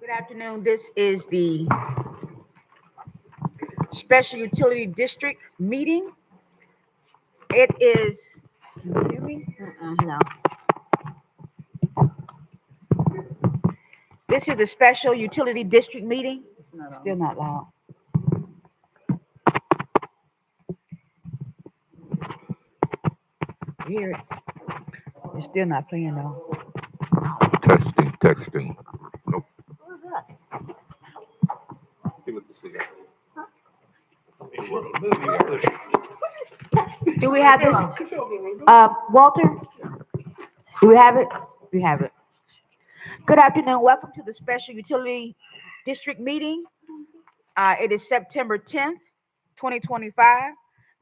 Good afternoon. This is the Special Utility District meeting. It is, can you hear me? No. This is the Special Utility District meeting. It's still not loud. You hear it? It's still not playing though. Testing. Nope. What was that? Give it to see. Do we have this? Walter? Do we have it? We have it. Good afternoon. Welcome to the Special Utility District meeting. It is September 10th, 2025.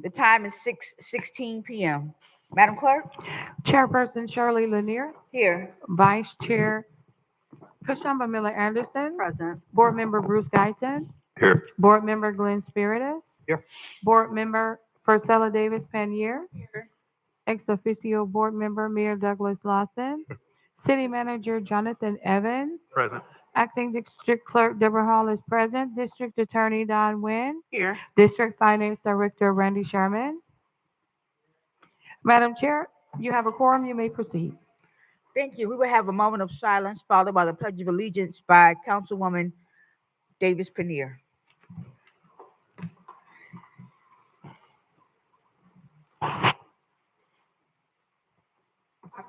The time is 6:16 p.m. Madam Clerk? Chairperson Shirley Lanier, Here. Vice Chair Kashamba Miller Anderson, Present. Board Member Bruce Guyton, Here. Board Member Glenn Spiritus, Here. Board Member Purcella Davis Panier, Here. Ex Officio Board Member Mayor Douglas Lawson, City Manager Jonathan Evans, Present. Acting District Clerk Deborah Hall is present, District Attorney Don Nguyen, Here. District Finance Director Randy Sherman. Madam Chair, you have a quorum, you may proceed. Thank you. We will have a moment of silence followed by the Pledge of Allegiance by Councilwoman Davis Panier. I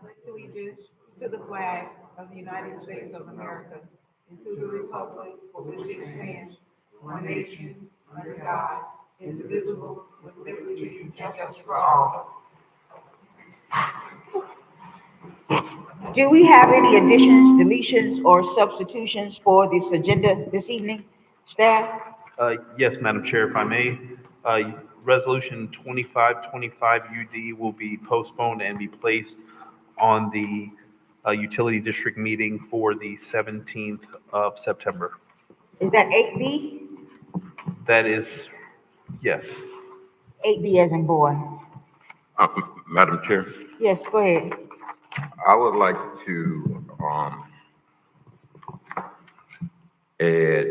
pledge allegiance to the flag of the United States of America and to the republic for which it stands, one nation, under God, indivisible, with liberty and justice for all. Do we have any additions, deletions, or substitutions for this agenda this evening, staff? Yes, Madam Chair, if I may. Resolution 2525 UD will be postponed and be placed on the Utility District meeting for the 17th of September. Is that 8B? That is, yes. 8B as in boy. Madam Chair, Yes, go ahead. I would like to add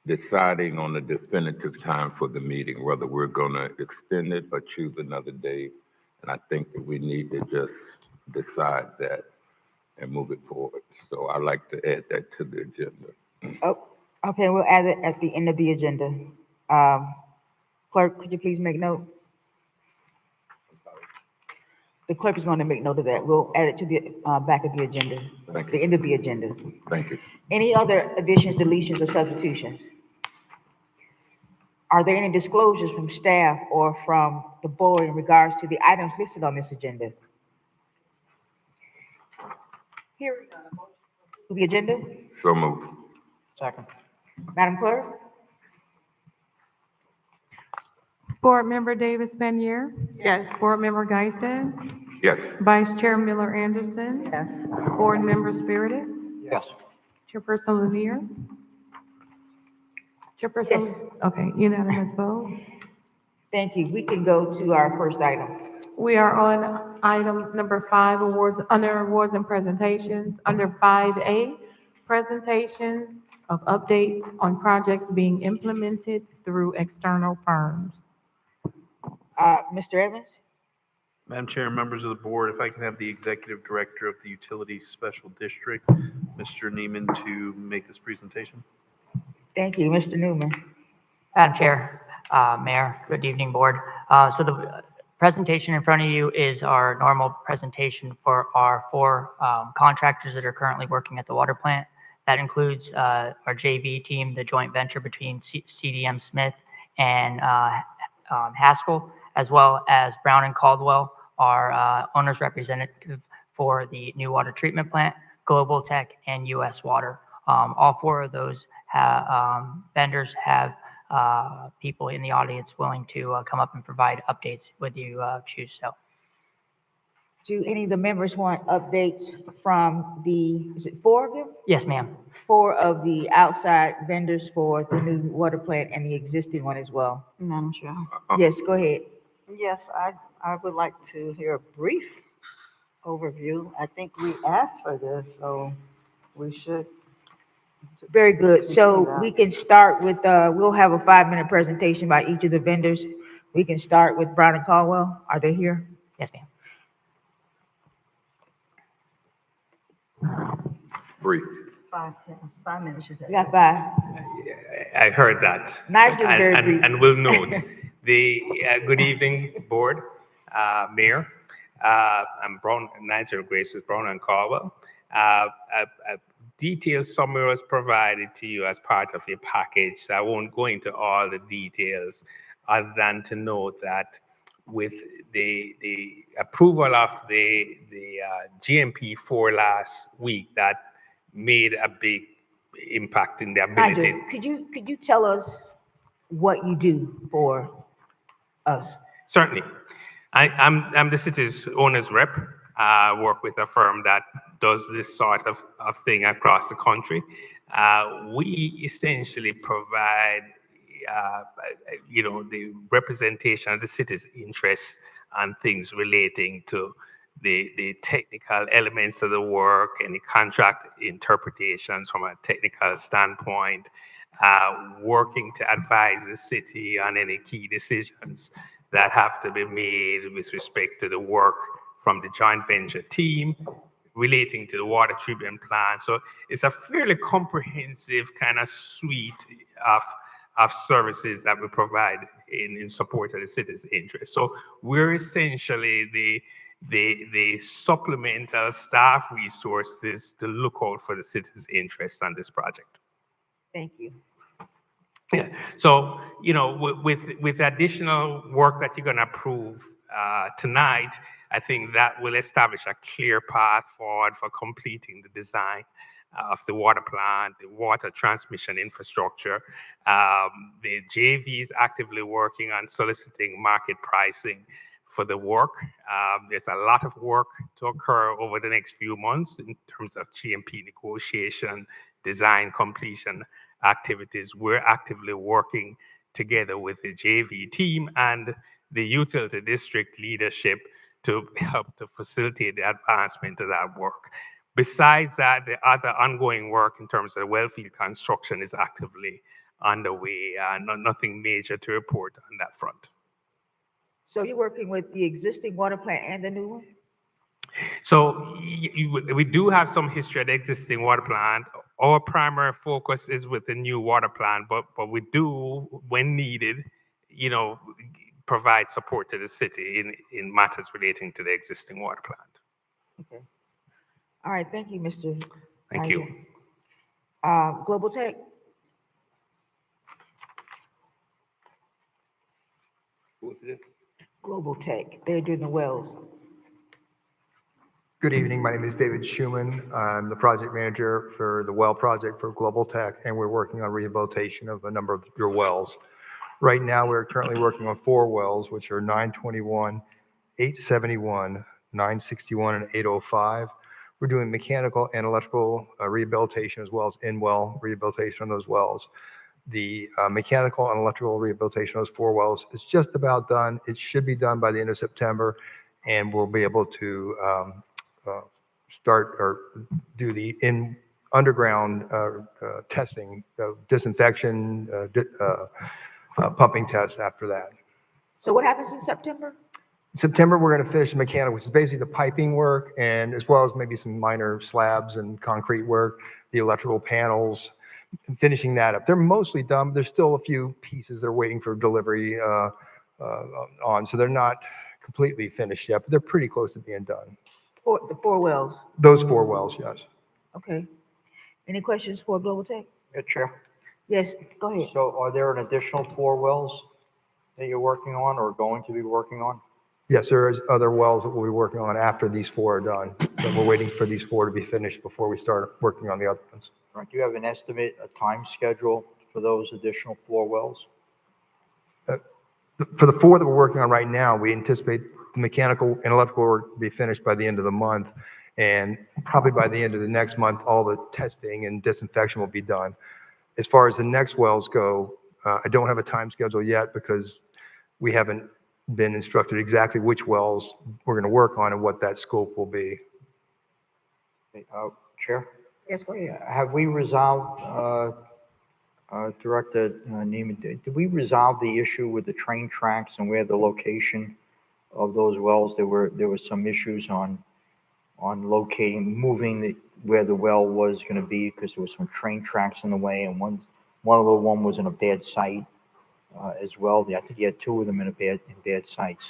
deciding on a definitive time for the meeting, whether we're going to extend it or choose another day. And I think that we need to just decide that and move it forward. So I'd like to add that to the agenda. Oh, okay, we'll add it at the end of the agenda. Clerk, could you please make note? The clerk is going to make note of that. We'll add it to the back of the agenda, Thank the you. end of the agenda. Thank you. Any other additions, deletions, or substitutions? Are there any disclosures from staff or from the board in regards to the items listed on this agenda? Here, the agenda? So moved. Second. Madam Clerk? Board Member Davis Panier, Yes. Board Member Guyton, Yes. Vice Chair Miller Anderson, Yes. Board Member Spiritus, Yes. Chairperson Lanier. Chairperson, okay, unanimous vote. Thank you. We can go to our first item. We are on item number 5, awards, under awards and presentations. Under 5A, presentations of updates on projects being implemented through external firms. Mr. Evans? Madam Chair, members of the board, if I can have the Executive Director of the Utility Special District, Mr. Neiman, to make this presentation. Thank you. Mr. Newman? Madam Chair, Mayor, good evening, Board. So the presentation in front of you is our normal presentation for our 4 contractors that are currently working at the water plant. That includes our JV team, the joint venture between CDM Smith and Haskell, as well as Brown and Caldwell, our owner's representative for the new water treatment plant, Global Tech, and US Water. All 4 of those vendors have people in the audience willing to come up and provide updates with you choose so. Do any of the members want updates from is it 4 of them? Yes, ma'am. 4 of the outside vendors for the new water plant and the existing one as well? Madam Chair. Yes, go ahead. Yes, I would like to hear a brief overview. I think we asked for this, so we should. Very good. We So can, we can start with, we'll have a 5-minute presentation by each of the vendors. We can start with Brown and Caldwell. Are they here? Yes, ma'am. Brief. 5 minutes, you said. We got 5. I heard that. Nigel's very brief. And will note, good evening, board, mayor. I'm Nigel Grace with Brown and Caldwell. A detailed summary was provided to you as part of your package. So I won't go into all the details other than to note that with the approval of the GMP 4 last week, that made a big impact in the ability. Nigel, could you tell us what you do for us? Certainly. I'm the city's owner's rep. I work with a firm that does this sort of thing across the country. We essentially provide, the representation of the city's interests and things relating to the technical elements of the work and the contract interpretations from a technical standpoint, working to advise the city on any key decisions that have to be made with respect to the work from the joint venture team relating to the water treatment plant. So it's a fairly comprehensive kind of suite of services that we provide in support of the city's interest. So we're essentially the supplemental staff resources to look out for the city's interest on this project. Thank you. Yeah. So, with additional work that you're going to approve tonight, I think that will establish a clear path forward for completing the design of the water plant, the water transmission infrastructure. The JV is actively working on soliciting market pricing for the work. There's a lot of work to occur over the next few months in terms of GMP negotiation, design completion activities. We're actively working together with the JV team and the utility district leadership to help to facilitate the advancement of that work. Besides that, the other ongoing work in terms of the wellfield construction is actively underway. Nothing major to report on that front. So you're working with the existing water plant and the new one? So we do have some history at the existing water plant. Our primary focus is with the new water plant, but we do, when needed, provide support to the city in matters relating to the existing water plant. Okay. All right, thank you, Mr. Thank Nigel. you. Global Tech? Who is this? Global Tech, they're doing the wells. Good evening. My name is David Schuman. I'm the project manager for the well project for Global Tech, and we're working on rehabilitation of a number of your wells. Right now, we're currently working on 4 wells, which are 921, 871, 961, and 805. We're doing mechanical and electrical rehabilitation as well as in-well rehabilitation on those wells. The mechanical and electrical rehabilitation of those 4 wells is just about done. It should be done by the end of September, and we'll be able to start or do the underground testing, disinfection, pumping tests after that. So what happens in September? In September, we're going to finish the mechanical, which is basically the piping work, and as well as maybe some minor slabs and concrete work, the electrical panels, and finishing that up. They're mostly done, but there's still a few pieces they're waiting for delivery on, so they're not completely finished yet, but they're pretty close to being done. The 4 wells. Those 4 wells, yes. Okay. Any questions for Global Tech? Yeah, Chair. Yes, go ahead. So are there an additional 4 wells that you're working on or going to be working on? Yes, there is other wells that we'll be working on after these 4 are done, but we're waiting for these 4 to be finished before we start working on the other ones. Right, do you have an estimate, a time schedule for those additional 4 wells? For the 4 that we're working on right now, we anticipate the mechanical and electrical work to be finished by the end of the month, and probably by the end of the next month, all the testing and disinfection will be done. As far as the next wells go, I don't have a time schedule yet because we haven't been instructed exactly which wells we're going to work on and what that scope will be. Chair, Yes, go ahead. have we resolved, Director Neiman, did we resolve the issue with the train tracks and where the location of those wells? There were some issues on locating, moving where the well was going to be because there was some train tracks in the way, and one was in a bad site as well. I think you had two of them in bad sites.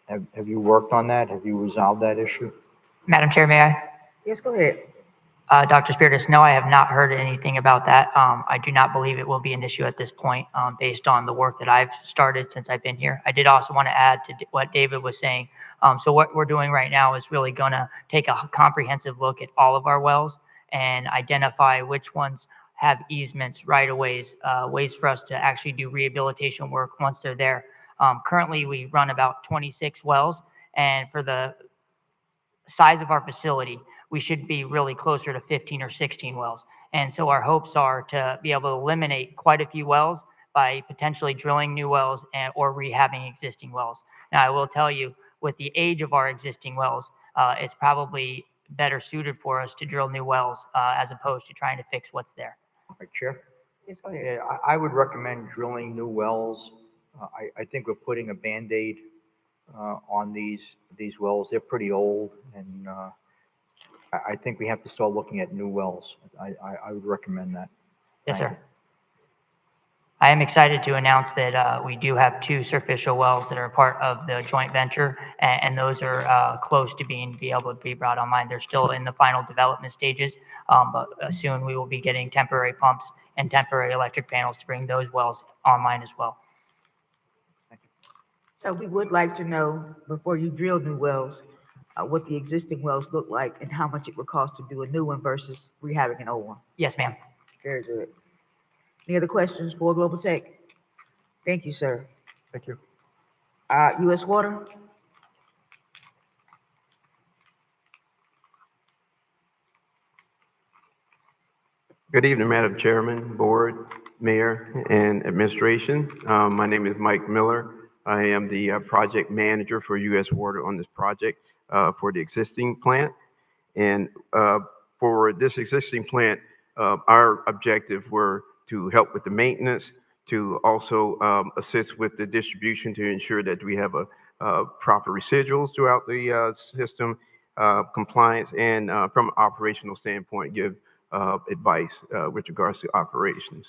Have you worked on that? Have you resolved that issue? Madam Chair, may I? Yes, go ahead. Dr. Spiritus, no, I have not heard anything about that. I do not believe it will be an issue at this point, based on the work that I've started since I've been here. I did also want to add to what David was saying. So what we're doing right now is really going to take a comprehensive look at all of our wells and identify which ones have easements, right-of-ways, ways for us to actually do rehabilitation work once they're there. Currently, we run about 26 wells, and for the size of our facility, we should be really closer to 15 or 16 wells. And so our hopes are to be able to eliminate quite a few wells by potentially drilling new wells or rehabbing existing wells. Now, I will tell you, with the age of our existing wells, it's probably better suited for us to drill new wells as opposed to trying to fix what's there. All right, Chair? Yes, go ahead. Yeah, I would recommend drilling new wells. I think we're putting a Band-Aid on these wells. They're pretty old, and I think we have to start looking at new wells. I would recommend that. Yes, Thank sir. I am excited to announce that we do have two surficial wells that are part of the joint venture, and those are close to be able to be brought online. They're still in the final development stages, but soon we will be getting temporary pumps and temporary electric panels to bring those wells online as well. So we would like to know, before you drill new wells, what the existing wells look like and how much it would cost to do a new one versus rehabbing an old one. Yes, ma'am. Very good. Any other questions for Global Tech? Thank you, sir. Thank you. U.S. Water? Good evening, Madam Chairman, Board, Mayor, and Administration. My name is Mike Miller. I am the project manager for U.S. Water on this project for the existing plant. And for this existing plant, our objective were to help with the maintenance, to also assist with the distribution to ensure that we have a proper residuals throughout the system, compliance, and from an operational standpoint, give advice with regards to operations.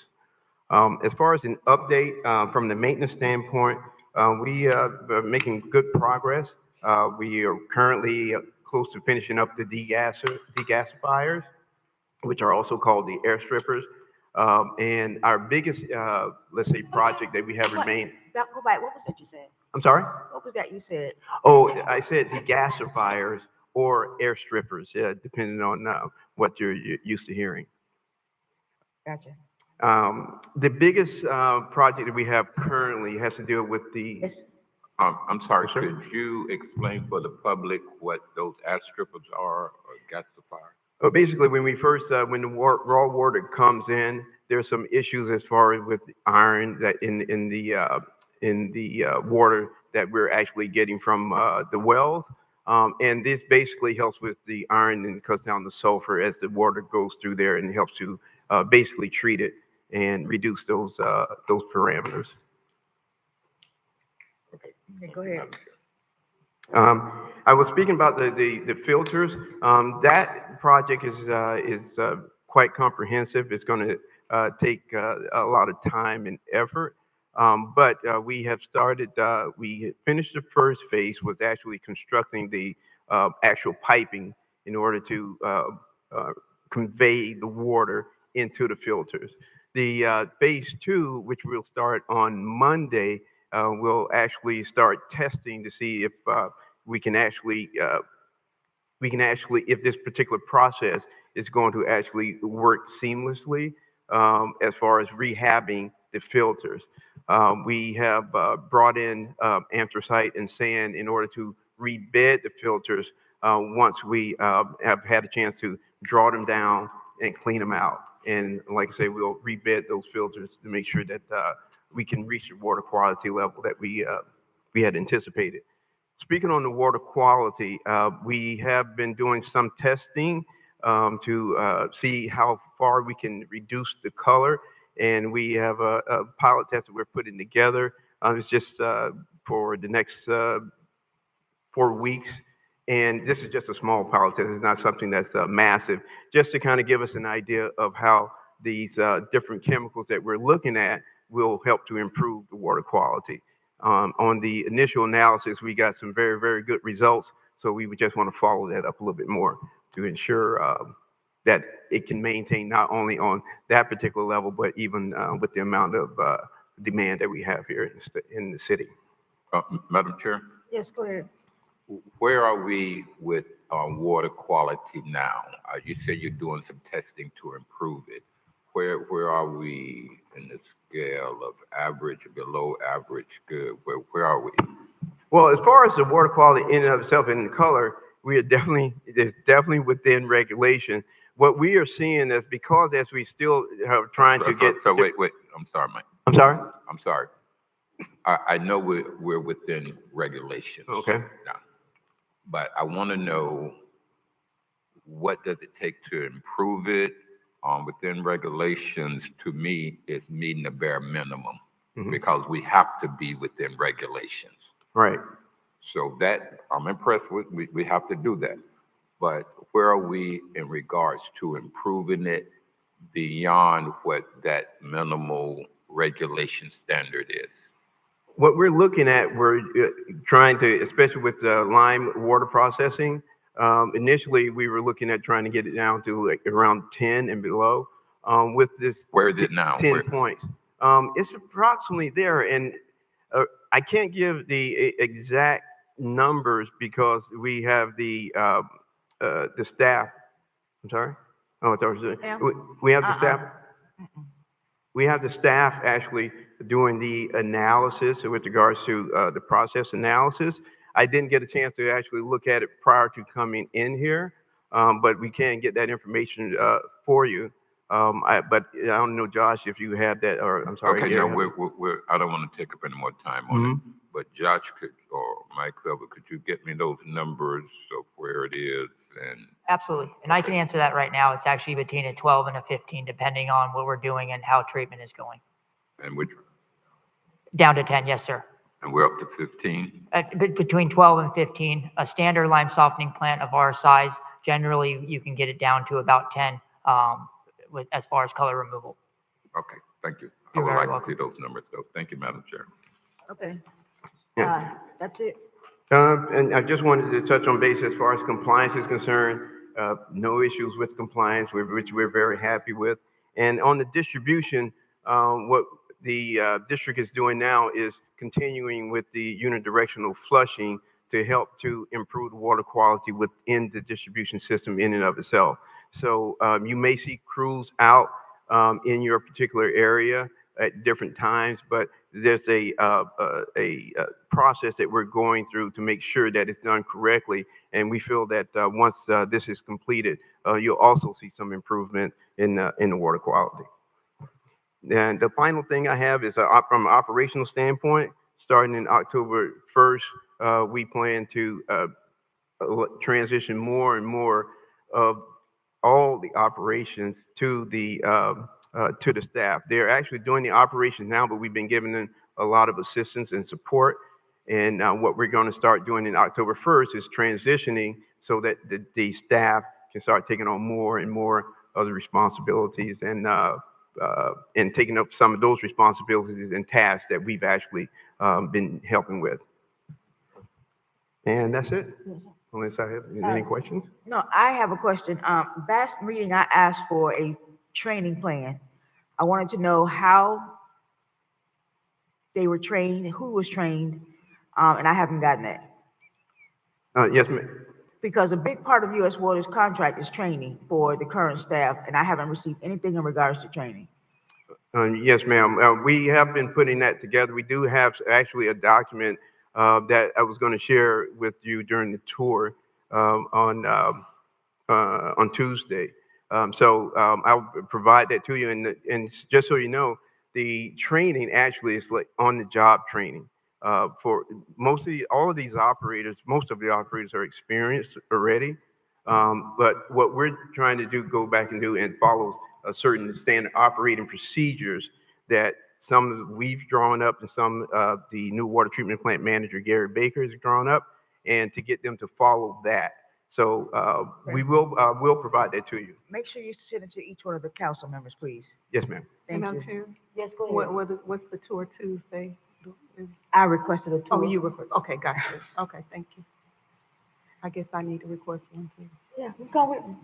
As far as an update from the maintenance standpoint, we are making good progress. We are currently close to finishing up the degasifiers, which are also called the air strippers. And our biggest, let's say, project that we have remained. Go back. What was that you said? I'm sorry? What was that you said? Oh, I said degasifiers or air strippers, depending on what you're used to hearing. Gotcha. The biggest project that we have currently has to deal with the. Yes. I'm sorry, could you explain for the public what those air strippers are or gasifiers? Well, basically, when we first, when the raw water comes in, there's some issues as far as with the iron that in the water that we're actually getting from the wells. And this basically helps with the iron and cuts down the sulfur as the water goes through there and helps to basically treat it and reduce those parameters. Okay, go ahead. I was speaking about the filters. That project is quite comprehensive. It's going to take a lot of time and effort. But we have started, we finished the first phase, was actually constructing the actual piping in order to convey the water into the filters. The phase two, which we'll start on Monday, we'll actually start testing to see if we can actually, if this particular process is going to actually work seamlessly as far as rehabbing the filters. We have brought in anthracite and sand in order to rebed the filters once we have had a chance to draw them down and clean them out. And like I say, we'll rebed those filters to make sure that we can reach the water quality level that we we had anticipated. Speaking on the water quality, we have been doing some testing to see how far we can reduce the color. And we have a pilot test that we're putting together. It's just for the next 4 weeks. And this is just a small pilot test. It's not something that's massive, just to kind of give us an idea of how these different chemicals that we're looking at will help to improve the water quality. On the initial analysis, we got some very, very good results. So we would just want to follow that up a little bit more to ensure that it can maintain not only on that particular level, but even with the amount of demand that we have here in the city. Madam Chair, Yes, go ahead. where are we with water quality now? You said you're doing some testing to improve it. Where are we in the scale of average, below average, good? Where are we? Well, as far as the water quality in and of itself and the color, it's definitely within regulation. What we are seeing is because as we still are trying to get. So wait, I'm sorry, Mike. I'm sorry? I'm sorry. I know we're within regulations. Okay. Now, but I want to know, what does it take to improve it? Within regulations, to me, is meeting the bare minimum, because we have to be within regulations. Right. So that I'm impressed with. We have to do that. But where are we in regards to improving it beyond what that minimal regulation standard is? What we're looking at, we're trying to, especially with the lime water processing, initially we were looking at trying to get it down to like around 10 and below. With this, Where is it now? 10 points. It's approximately there, and I can't give the exact numbers because we have the staff. I'm sorry. Oh, I thought you said we have the staff. We have the staff actually doing the analysis with regards to the process analysis. I didn't get a chance to actually look at it prior to coming in here, but we can get that information for you. But I don't know, Josh, if you have that, or I'm sorry. Okay, Gary. no, I don't want to take up any more time on it. But Josh or Mike, whoever, could you get me those numbers of where it is? And Absolutely. And I can answer that right now. It's actually between a 12 and a 15, depending on what we're doing and how treatment is going. And which? Down to 10, yes, sir. And we're up to 15. Between 12 and 15, a standard lime softening plant of our size, generally you can get it down to about 10 as far as color removal. Okay, thank you. You're I would very like welcome. to see those numbers, though. Thank you, Madam Chair. Okay. Yeah. That's it. And I just wanted to touch on base as far as compliance is concerned. No issues with compliance, which we're very happy with. And on the distribution, what the district is doing now is continuing with the unidirectional flushing to help to improve the water quality within the distribution system in and of itself. So you may see crews out in your particular area at different times, but there's a process that we're going through to make sure that it's done correctly. And we feel that once this is completed, you'll also see some improvement in the water quality. And the final thing I have is from an operational standpoint, starting in October 1st, we plan to transition more and more of all the operations to the staff. They're actually doing the operations now, but we've been giving them a lot of assistance and support. And what we're going to start doing in October 1st is transitioning so that the staff can start taking on more and more of the responsibilities and taking up some of those responsibilities and tasks that we've actually been helping with. And that's it. Unless I have any questions. No, I have a question. Last meeting, I asked for a training plan. I wanted to know how they were trained, who was trained, and I haven't gotten that. Yes, ma'am. Because a big part of U.S. Water's contract is training for the current staff, and I haven't received anything in regards to training. Yes, ma'am. We have been putting that together. We do have actually a document that I was going to share with you during the tour on Tuesday. So I'll provide that to you. And just so you know, the training actually is like on-the-job training. For all of these operators, most of the operators are experienced already. But what we're trying to do, go back and do and follow a certain standard operating procedures that we've drawn up and some the new water treatment plant manager, Gary Baker, has drawn up, and to get them to follow that. So we'll provide that to you. Make sure you send it to each one of the council members, please. Yes, ma'am. Thank Madam you. Chair, Yes, go ahead. what's the tour Tuesday? I requested a tour. Oh, you request, okay, gotcha. Okay, thank you. I guess I need to request one too. Yeah, you come with me.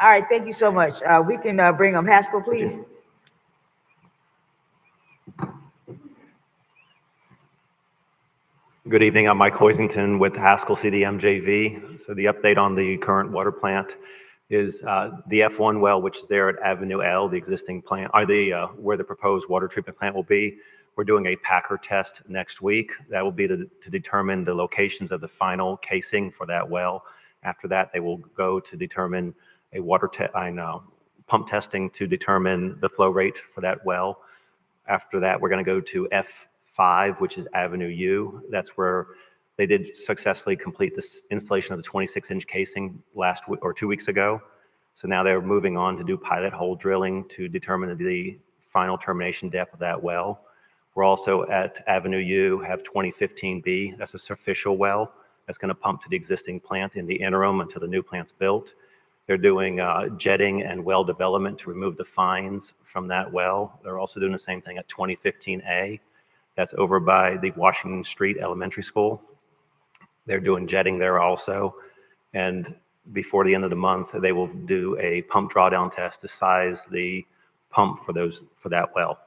All right, thank you so much. We can bring them. Haskell, please. Good evening, I'm Mike Hoisington with Haskell CDM JV. So the update on the current water plant is the F1 well, which is there at Avenue L, the existing plant, where the proposed water treatment plant will be. We're doing a packer test next week. That will be to determine the locations of the final casing for that well. After that, they will go to determine a pump testing to determine the flow rate for that well. After that, we're going to go to F5, which is Avenue U. That's where they did successfully complete this installation of the 26-inch casing last week or 2 weeks ago. So now they're moving on to do pilot hole drilling to determine the final termination depth of that well. We're also at Avenue U, have 2015B. That's a surficial well that's going to pump to the existing plant in the interim until the new plant's built. They're doing jetting and well development to remove the fines from that well. They're also doing the same thing at 2015A. That's over by the Washington Street Elementary School. They're doing jetting there also. And before the end of the month, they will do a pump drawdown test to size the pump for that well.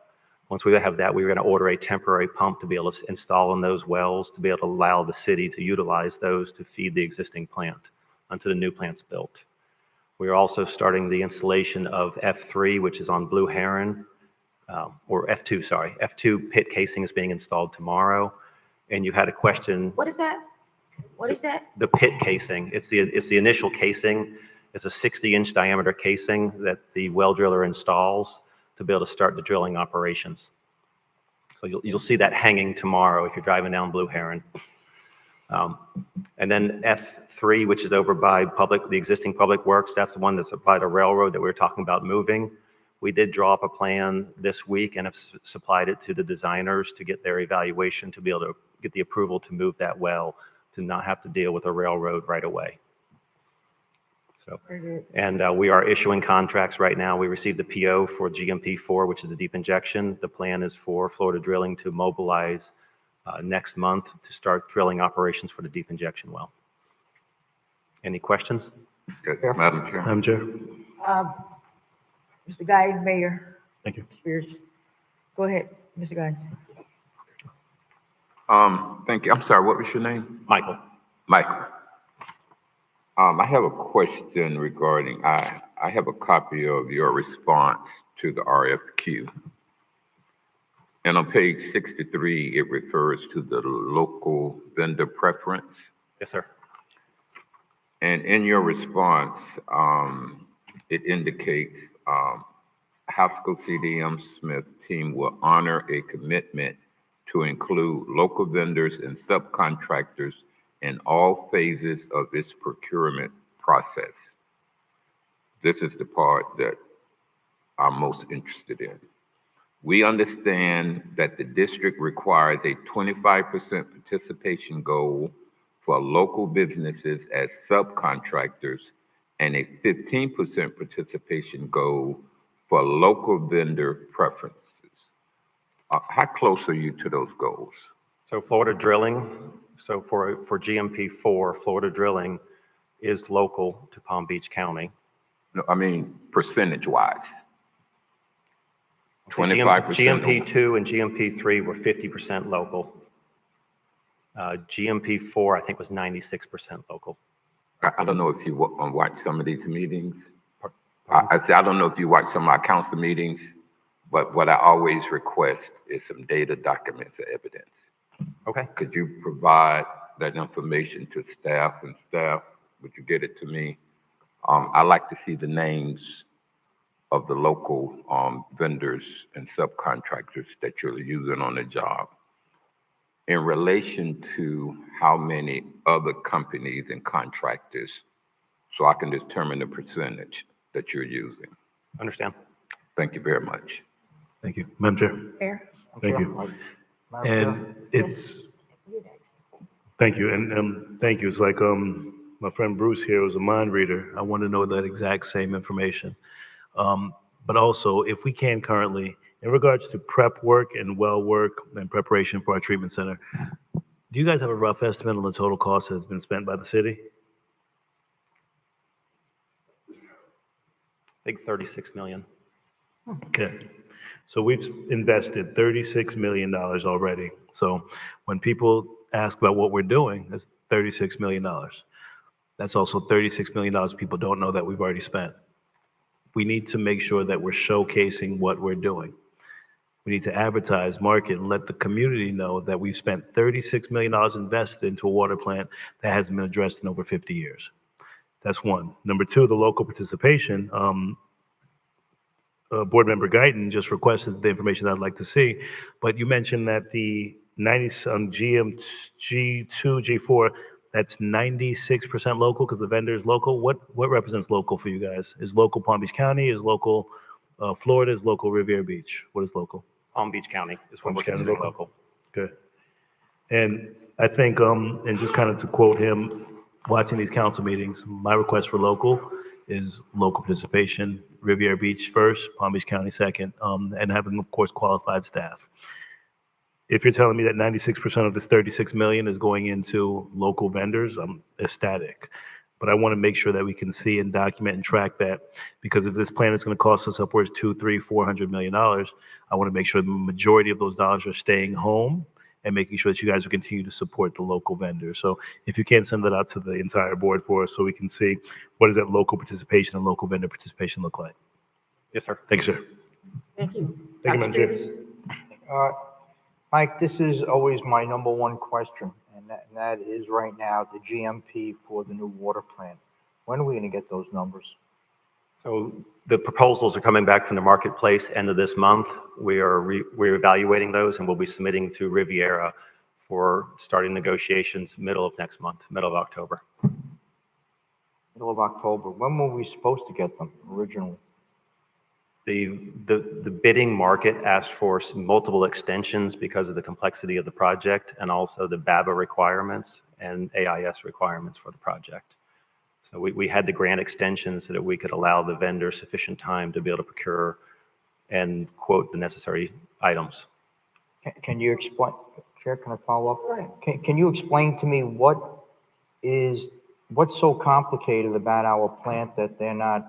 Once we have that, we're going to order a temporary pump to be able to install in those wells to be able to allow the city to utilize those to feed the existing plant until the new plant's built. We are also starting the installation of F3, which is on Blue Heron, or F2, sorry. F2 pit casing is being installed tomorrow. And you had a question. What is that? What is that? The pit casing. It's the initial casing. It's a 60-inch diameter casing that the well driller installs to be able to start the drilling operations. So you'll see that hanging tomorrow if you're driving down Blue Heron. And then F3, which is over by the existing public works, that's the one that's by the railroad that we were talking about moving. We did draw up a plan this week and have supplied it to the designers to get their evaluation to be able to get the approval to move that well, to not have to deal with a railroad right away. So, and we are issuing contracts right now. We received the PO for GMP4, which is the deep injection. The plan is for Florida Drilling to mobilize next month to start drilling operations for the deep injection well. Any questions? Good. Madam Chair. Madam Chair. Mr. Guy, Mayor. Thank you. Spears. Go ahead, Mr. Guy. Thank you. I'm sorry, what was your name? Michael. Michael. I have a question regarding, I have a copy of your response to the RFQ. And on page 63, it refers to the local vendor preference. Yes, sir. And in your response, it indicates Haskell CDM Smith team will honor a commitment to include local vendors and subcontractors in all phases of its procurement process. This is the part that I'm most interested in. We understand that the district requires a 25% participation goal for local businesses as subcontractors and a 15% participation goal for local vendor preferences. How close are you to those goals? So Florida Drilling, so for GMP4, Florida Drilling is local to Palm Beach County. No, I mean percentage-wise. 25%. GMP2 and GMP3 were 50% local. GMP4, I think, was 96% local. I don't know if you watch some of these meetings. I don't know if you watch some of our council meetings, but what I always request is some data, documents, or evidence. Okay. Could you provide that information to staff, and staff, would you get it to me? I like to see the names of the local vendors and subcontractors that you're using on the job. in relation to how many other companies and contractors, so I can determine the percentage that you're using. Understand? Thank you very much. Thank you. Madam Chair, Fair. thank you. Madam Chair? And it's, thank you, and thank you. It's like my friend Bruce here was a mind reader. I want to know that exact same information. But also, if we can currently, in regards to prep work and well work and preparation for our treatment center, do you guys have a rough estimate on the total cost that has been spent by the city? I think 36 million. Okay. So we've invested $36 million already. So when people ask about what we're doing, that's $36 million. That's also $36 million people don't know that we've already spent. We need to make sure that we're showcasing what we're doing. We need to advertise, market, and let the community know that we've spent $36 million invested into a water plant that hasn't been addressed in over 50 years. That's one. Number two, the local participation. Board Member Guyton just requested the information that I'd like to see, but you mentioned that the 90 GM G2, G4, that's 96% local because the vendor is local. What represents local for you guys? Is local Palm Beach County? Is local Florida? Is local Riviera Beach? What is local? Palm Beach County is what Palm we're Beach County considering local. local. Good. And I think, and just kind of to quote him, watching these council meetings, my request for local is local participation, Riviera Beach first, Palm Beach County second, and having, of course, qualified staff. If you're telling me that 96% of this 36 million is going into local vendors, I'm ecstatic. But I want to make sure that we can see and document and track that, because if this plan is going to cost us upwards $200, $300, $400 million, I want to make sure the majority of those dollars are staying home and making sure that you guys will continue to support the local vendors. So if you can send that out to the entire board for us so we can see what does that local participation and local vendor participation look like. Yes, sir. Thank you, sir. Thank you. Thank you, Madam Chair. Mike, this is always my number one question, and that is right now the GMP for the new water plant. When are we going to get those numbers? So the proposals are coming back from the marketplace end of this month. We're evaluating those and we'll be submitting to Riviera for starting negotiations middle of next month, middle of October. Middle of October. When were we supposed to get them originally? The bidding market asked for multiple extensions because of the complexity of the project and also the BABA requirements and AIS requirements for the project. So we had the grant extension so that we could allow the vendor sufficient time to be able to procure and quote the necessary items. Can you explain, Chair, can I follow up? Can you explain to me what's so complicated about our plant that they're not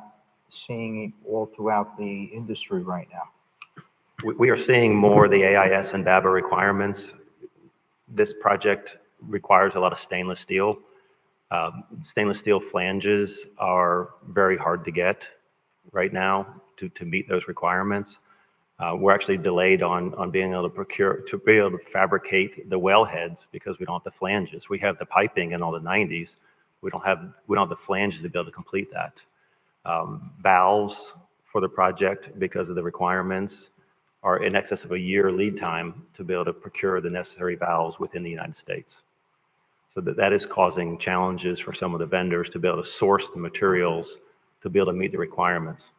seeing all throughout the industry right now? We are seeing more of the AIS and BABA requirements. This project requires a lot of stainless steel. Stainless steel flanges are very hard to get right now to meet those requirements. We're actually delayed on being able to be able to fabricate the wellheads because we don't have the flanges. We have the piping in all the 90s. We don't have the flanges to be able to complete that. Valves for the project, because of the requirements, are in excess of a year lead time to be able to procure the necessary valves within the United States. So that is causing challenges for some of the vendors to be able to source the materials to be able to meet the requirements.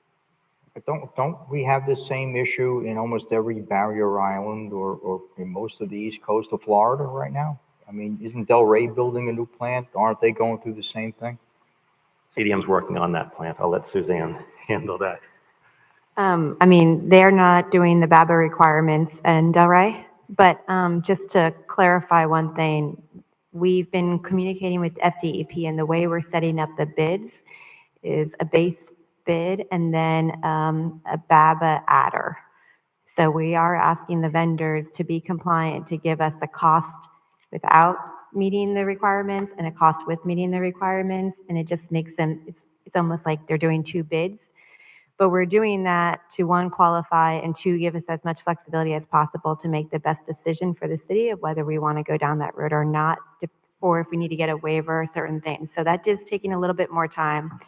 But don't we have the same issue in almost every barrier island or in most of the east coast of Florida right now? I mean, isn't Delray building a new plant? Aren't they going through the same thing? CDM's working on that plant. I'll let Suzanne handle that. I mean, they're not doing the BABA requirements in Delray, but just to clarify one thing, we've been communicating with FDEP, and the way we're setting up the bids is a base bid and then a BABA adder. So we are asking the vendors to be compliant to give us a cost without meeting the requirements and a cost with meeting the requirements, and it just makes them, it's almost like they're doing two bids. But we're doing that to, one, qualify, and two, give us as much flexibility as possible to make the best decision for the city of whether we want to go down that road or not, or if we need to get a waiver or certain things. So that is taking a little bit more time.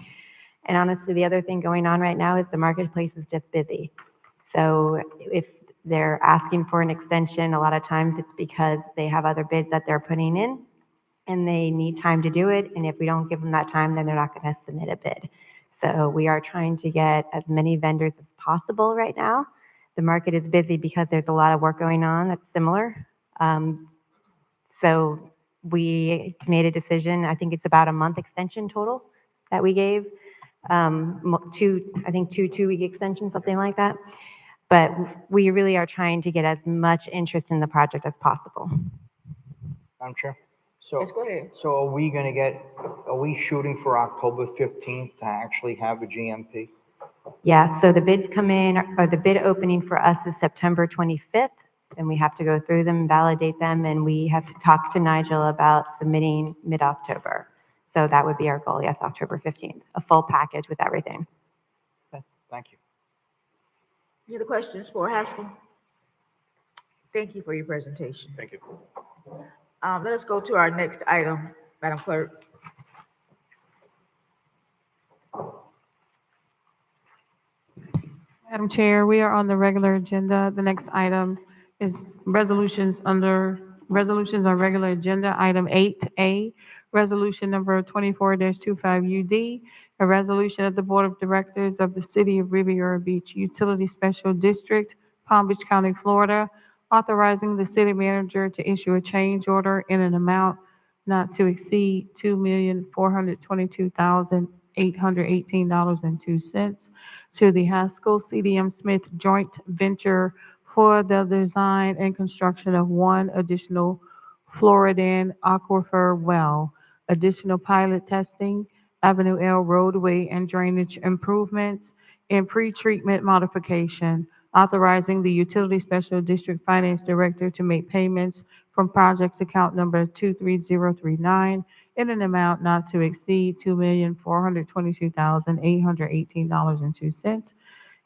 And honestly, the other thing going on right now is the marketplace is just busy. So if they're asking for an extension. A lot of times it's because they have other bids that they're putting in and they need time to do it. And if we don't give them that time, then they're not going to submit a bid. So we are trying to get as many vendors as possible right now. The market is busy because there's a lot of work going on that's similar. So we made a decision, I think it's about a month extension total that we gave. I think two 2-week extensions, something like that. But we really are trying to get as much interest in the project as possible. Madam Chair? So, Yes, go ahead. so are we shooting for October 15th to actually have a GMP? Yeah, so the bids come in, or the bid opening for us is September 25th, and we have to go through them, validate them, and we have to talk to Nigel about submitting mid-October. So that would be our goal, yes, October 15th, a full package with everything. Okay, thank you. Any other questions for Haskell? Thank you for your presentation. Thank you. Let us go to our next item, Madam Clerk. Madam Chair, we are on the regular agenda. The next item is resolutions on regular agenda. Item 8A, resolution number 24-25 UD, a resolution of the Board of Directors of the City of Riviera Beach Utility Special District, Palm Beach County, Florida, authorizing the city manager to issue a change order in an amount not to exceed $2,422,818.02 to the Haskell CDM Smith joint venture for the design and construction of one additional Floridan aquifer well, additional pilot testing, Avenue L roadway and drainage improvements, and pre-treatment modification, authorizing the Utility Special District Finance Director to make payments from project account number 23039 in an amount not to exceed $2,422,818.02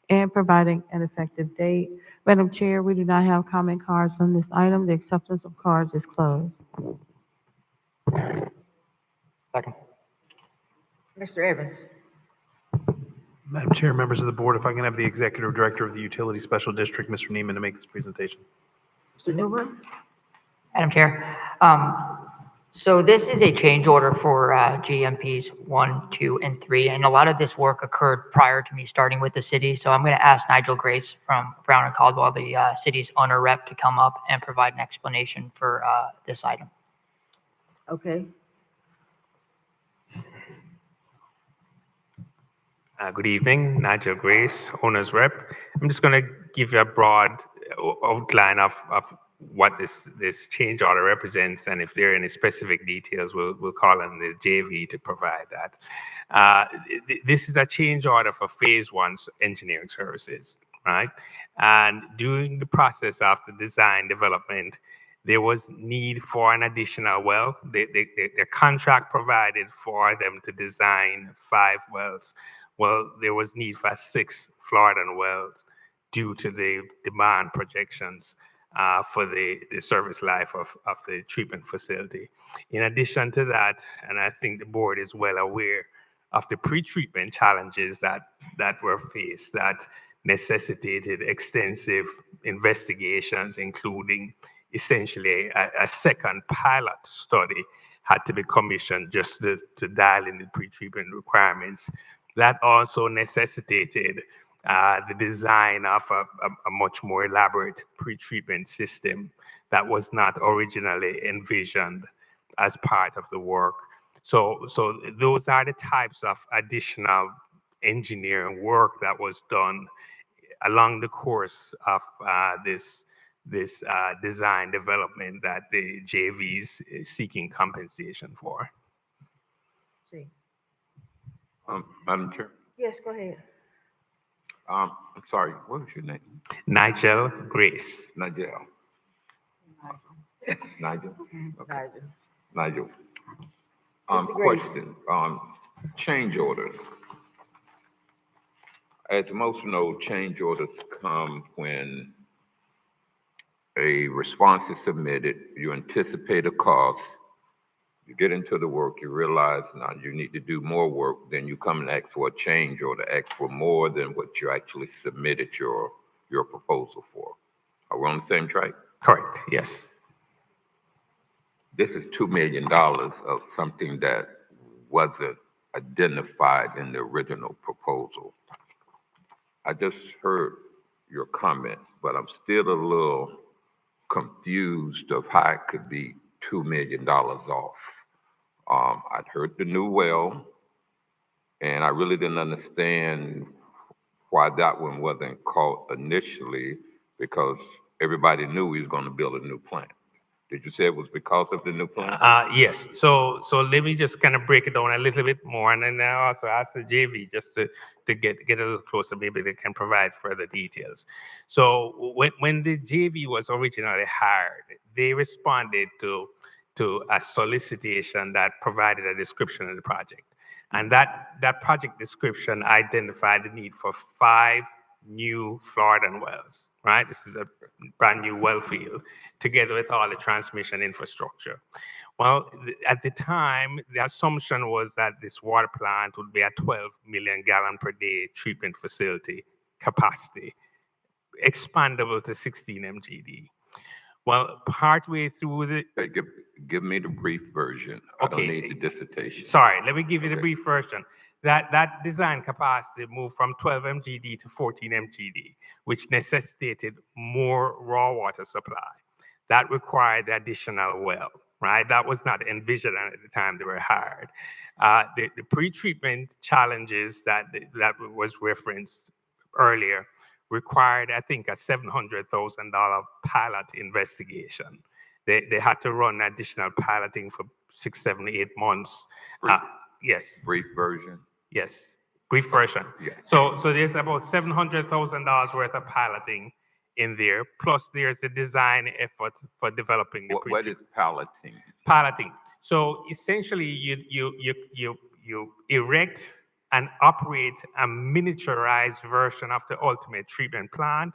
and providing an effective date. Madam Chair, we do not have comment cards on this item. The acceptance of cards is closed. Second. Mr. Evans. Madam Chair, members of the board, if I can have the Executive Director of the Utility Special District, Mr. Neiman, to make this presentation. Mr. Newman. Madam Chair, so this is a change order for GMPs 1, 2, and 3, and a lot of this work occurred prior to me starting with the city. So I'm going to ask Nigel Grace from Brown and Caldwell, the city's owner rep, to come up and provide an explanation for this item. Okay. Good evening, Nigel Grace, owner's rep. I'm just going to give you a broad outline of what this change order represents, and if there are any specific details, we'll call on the JV to provide that. This is a change order for phase 1 engineering services, right? And during the process of the design development, there was need for an additional well. The contract provided for them to design 5 wells. Well, there was need for 6 Floridan wells due to the demand projections for the service life of the treatment facility. In addition to that, and I think the board is well aware of the pre-treatment challenges that were faced, that necessitated extensive investigations, including essentially a second pilot study had to be commissioned just to dial in the pre-treatment requirements. That also necessitated the design of a much more elaborate pre-treatment system that was not originally envisioned as part of the work. So those are the types of additional engineering work that was done along the course of this design development that the JV is seeking compensation for. See. Madam Chair? Yes, go ahead. I'm sorry, what was your name? Nigel Grace. Nigel. Nigel? Okay. Nigel. Nigel. Mr. Grace. Question, change orders. As most know, change orders come when a response is submitted, you anticipate a cost, you get into the work, you realize now you need to do more work, then you come and ask for a change order, ask for more than what you actually submitted your proposal for. Are we on the same track? Correct, yes. This is $2 million of something that wasn't identified in the original proposal. I just heard your comments, but I'm still a little confused of how it could be $2 million off. I'd heard the new well, and I really didn't understand why that one wasn't caught initially, because everybody knew we was gonna build a new plant. Did you say it was because of the new plant? Yes, so let me just kind of break it down a little bit more, and then I also ask the JV just to get a little closer, maybe they can provide further details. So when the JV was originally hired, they responded to a solicitation that provided a description of the project. And that project description identified the need for 5 new Floridan wells, right? This is a brand new well field, together with all the transmission infrastructure. Well, at the time, the assumption was that this water plant would be a 12 million gallon per day treatment facility capacity, expandable to 16 MGD. Well, partway through the... Hey, give me the brief version. I don't need the dissertation. Sorry, let me give you the brief version. That design capacity moved from 12 MGD to 14 MGD, which necessitated more raw water supply. That required the additional well, right? That was not envisioned at the time they were hired. The pre-treatment challenges that was referenced earlier required, I think, a $700,000 pilot investigation. They had to run additional piloting for 6, 7, 8 months. Yes. Brief version? Yes, brief version. Yeah. So there's about $700,000 worth of piloting in there, plus there's the design effort for developing the What is piloting? piloting. So essentially, you erect and operate a miniaturized version of the ultimate treatment plant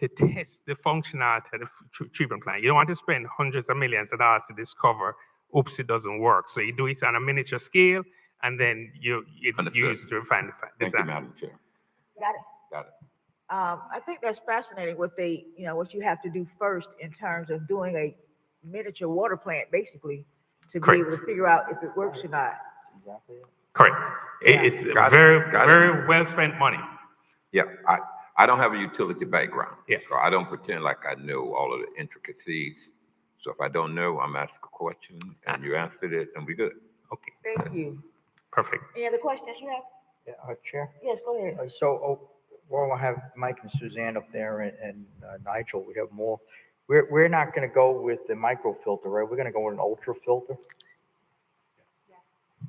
to test the functionality of the treatment plant. You don't want to spend hundreds of millions of dollars to discover, oops, it doesn't work. So you do it on a miniature scale, and then you use to refine the Thank you, design. Madam Chair. Got it. Got it. I think that's fascinating what what you have to do first in terms of doing a miniature water plant, basically, to be able to figure out if it works or not. Correct. It's very well spent money. Yeah, I don't have a utility background. Yeah. So I don't pretend like I know all of the intricacies. So if I don't know, I'm asking a question and you answered it and we good. Okay. Thank you. Perfect. Any other questions you have? Yeah, Chair? Yes, go ahead. While I have Mike and Suzanne up there and Nigel, we have more. We're not going to go with the microfilter, right? We're going to go with an ultra filter?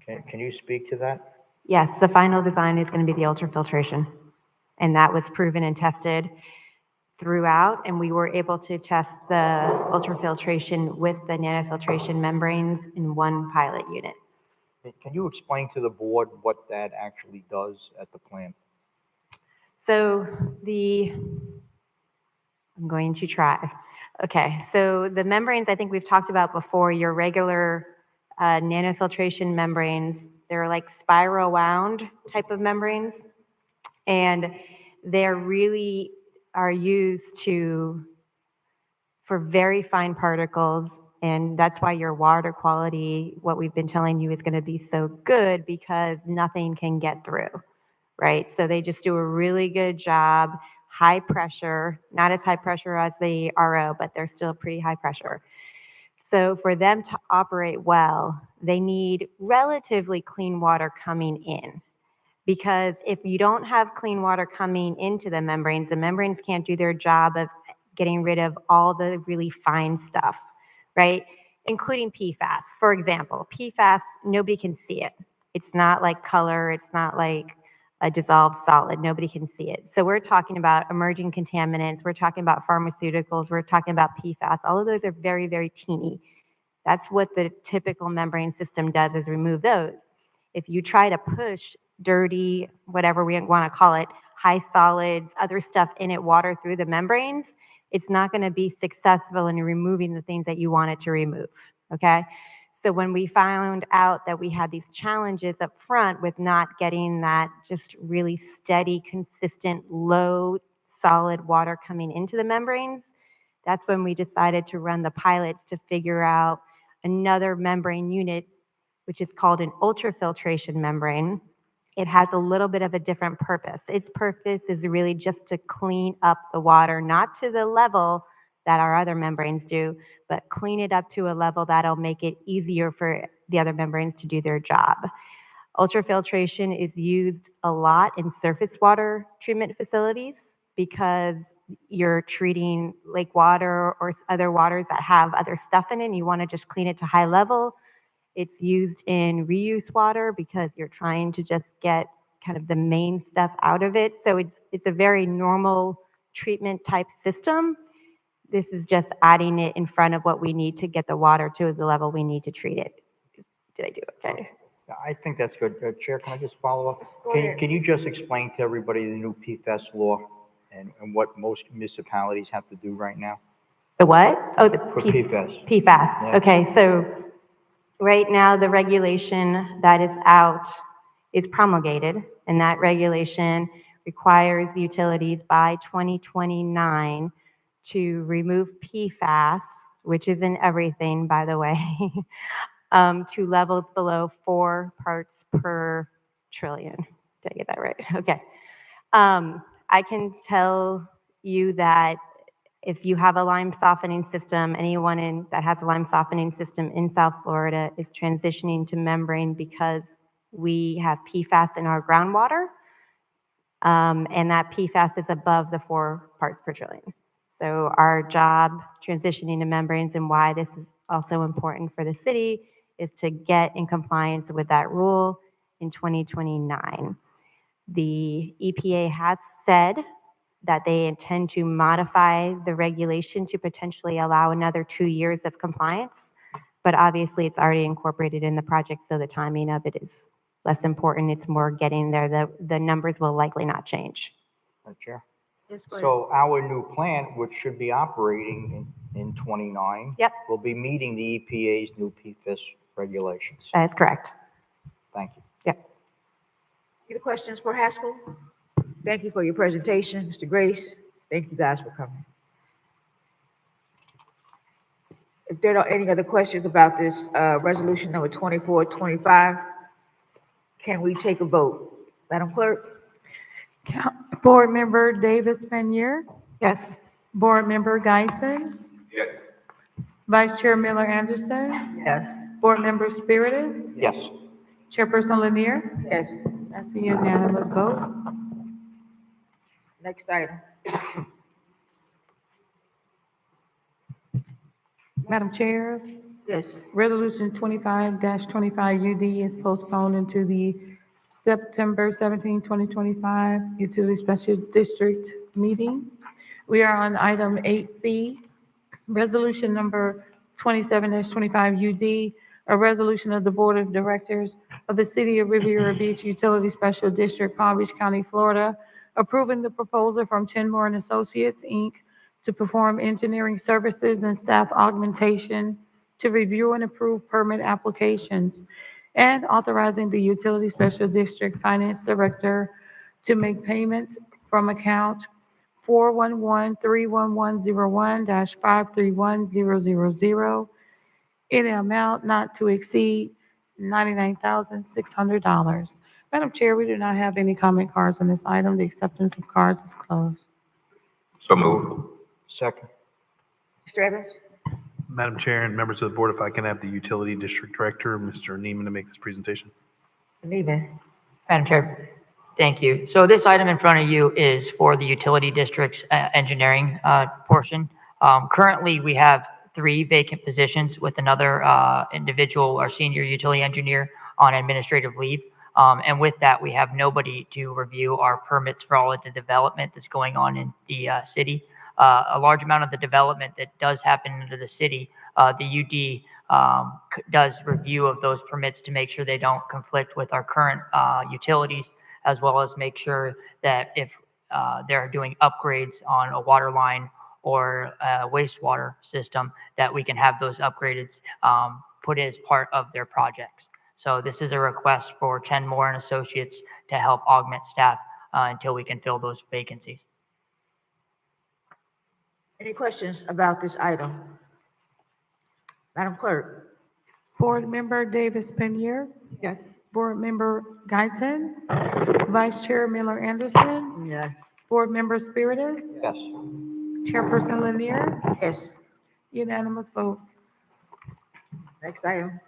Can you speak to that? Yes, the final design is going to be the ultrafiltration. And that was proven and tested throughout, and we were able to test the ultrafiltration with the nanofiltration membranes in one pilot unit. Can you explain to the board what that actually does at the plant? So I'm going to try. Okay, so the membranes I think we've talked about before, your regular nanofiltration membranes, they're like spiral wound type of membranes, and they're really are used for very fine particles, and that's why your water quality, what we've been telling you, is going to be so good because nothing can get through, right? So they just do a really good job, high pressure, not as high pressure as the RO, but they're still pretty high pressure. So for them to operate well, they need relatively clean water coming in. Because if you don't have clean water coming into the membranes can't do their job of getting rid of all the really fine stuff, right? Including PFAS. For example, PFAS, nobody can see it. It's not like color, it's not like a dissolved solid, nobody can see it. So we're talking about emerging contaminants, we're talking about pharmaceuticals, we're talking about PFAS. All of those are very, very teeny. That's what the typical membrane system does, is remove those. If you try to push dirty, whatever we want to call it, high solids, other stuff in it, water through the membranes, it's not going to be successful in removing the things that you want it to remove, okay? So when we found out that we had these challenges up front with not getting that just really steady, consistent, low, solid water coming into the membranes, That's when we decided to run the pilots to figure out another membrane unit, which is called an ultrafiltration membrane. It has a little bit of a different purpose. Its purpose is really just to clean up the water, not to the level that our other membranes do, but clean it up to a level that'll make it easier for the other membranes to do their job. Ultrafiltration is used a lot in surface water treatment facilities because you're treating lake water or other waters that have other stuff in it, and you want to just clean it to high level. It's used in reuse water because you're trying to just get kind of the main stuff out of it. So it's a very normal treatment type system. This is just adding it in front of what we need to get the water to the level we need to treat it. Did I do okay? I think that's good. Chair, can I just follow up? Go ahead. Can you just explain to everybody the new PFAS law and what most municipalities have to do right now? The what? Oh, the For PFAS. PFAS. Yeah. Okay, so right now the regulation that is out is promulgated, and that regulation requires utilities by 2029 to remove PFAS, which is in everything, by the way, to levels below 4 parts per trillion. Did I get that right? Okay. I can tell you that if you have a lime softening system, anyone that has a lime softening system in South Florida is transitioning to membrane because we have PFAS in our groundwater, and that PFAS is above the 4 parts per trillion. So our job transitioning to membranes, and why this is also important for the city, is to get in compliance with that rule in 2029. The EPA has said that they intend to modify the regulation to potentially allow another 2 years of compliance, but obviously it's already incorporated in the project, so the timing of it is less important. It's more getting there. The numbers will likely not change. Chair. Yes, go ahead. So our new plant, which should be operating in 29, Yep. will be meeting the EPA's new PFAS regulations. That is correct. Thank you. Yep. Any questions for Haskell? Thank you for your presentation, Mr. Grace. Thank you guys for coming. If there are any other questions about this resolution number 2425, can we take a vote? Madam Clerk? Board Member Davis Pannier, Yes. Board Member Guyton, Yes. Vice Chair Miller Anderson, Yes. Board Member Spiritus, Yes. Chairperson Lanier. Yes. That's a unanimous vote. Next item. Madam Chair, Yes. Resolution 25-25 UD is postponed into the September 17, 2025 Utility Special District meeting. We are on item 8C, resolution number 27-25 UD, a resolution of the Board of Directors of the City of Riviera Beach Utility Special District, Palm Beach County, Florida, approving the proposal from Chenmore and Associates, Inc. to perform engineering services and staff augmentation to review and approve permit applications, and authorizing the Utility Special District Finance Director to make payments from account 411-31101-531000 in an amount not to exceed $99,600. Madam Chair, we do not have any comment cards on this item. The acceptance of cards is closed. So moved. Second. Mr. Evans? Madam Chair and members of the board, if I can have the Utility District Director, Mr. Neiman, to make this presentation. Neiman? Madam Chair, thank you. So this item in front of you is for the utility district's engineering portion. Currently, we have 3 vacant positions with another individual, our senior utility engineer, on administrative leave. And with that, we have nobody to review our permits for all of the development that's going on in the city. A large amount of the development that does happen into the city, the UD does review of those permits to make sure they don't conflict with our current utilities, as well as make sure that if they're doing upgrades on a water line or a wastewater system, that we can have those upgrades put as part of their projects. So this is a request for Chenmore and Associates to help augment staff until we can fill those vacancies. Any questions about this item? Madam Clerk? Board Member Davis Penier, Yes. Board Member Guyton, Vice Chair Miller Anderson, Yes. Board Member Spiritus, Yes. Chairperson Lanier, Yes. unanimous vote. Next item.